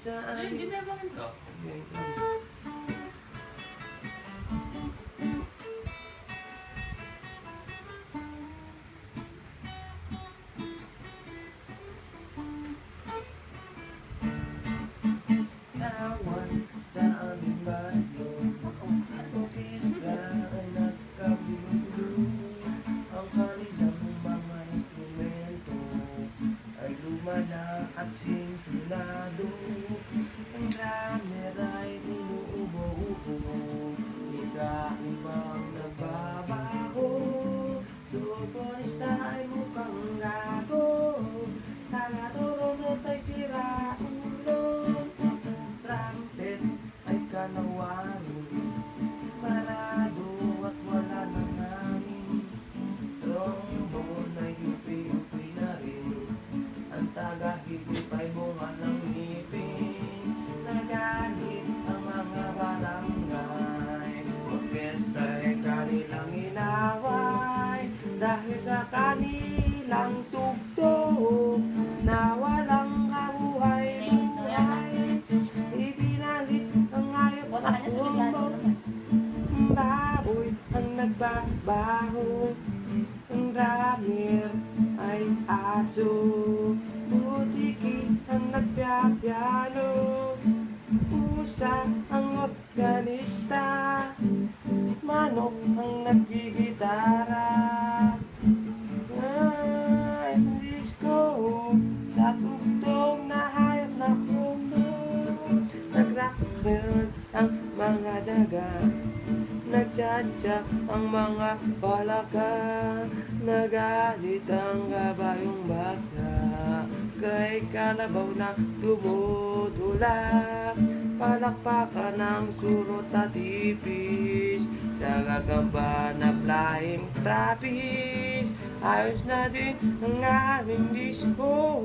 sa amin. Hindi na bangin ko. Awan sa aming baryo, orkestra ang nagkagulo. Ang kanilang mga instrumento ay lumala at sintonado. Ang drummer ay inuubo-ubo, ika-ibang nagbabago. Soporista ay mukhang gago, taga-turunot ay sira ulo. Trumpet ay kalawanin, parado at wala nang hangin. Trombone ay yupi-yupi na rin, ang taga-higit ay bunga ng ngipin. Nagalit ang mga barangay, orkestra ay kanilang inaway. Dahil sa kanilang tugtog na walang kabuhay-buhay, ibinalit ang ayot at umbok. Baboy ang nagbabaho, ang drummer ay aso. Butiki ang nagpiapiano, pusa ang organista, manok ang naggigitara. Disco sa tugtog na hayop na puno. Nag-rock ang mga daga, nagtsatsa ang mga palaka. Nagalit ang kabayong baka, kay kalabaw na tumutulak. Palakpakan ng surot at ipis, sa gagamba na flying trapeze. Ayos na din ang aming disco,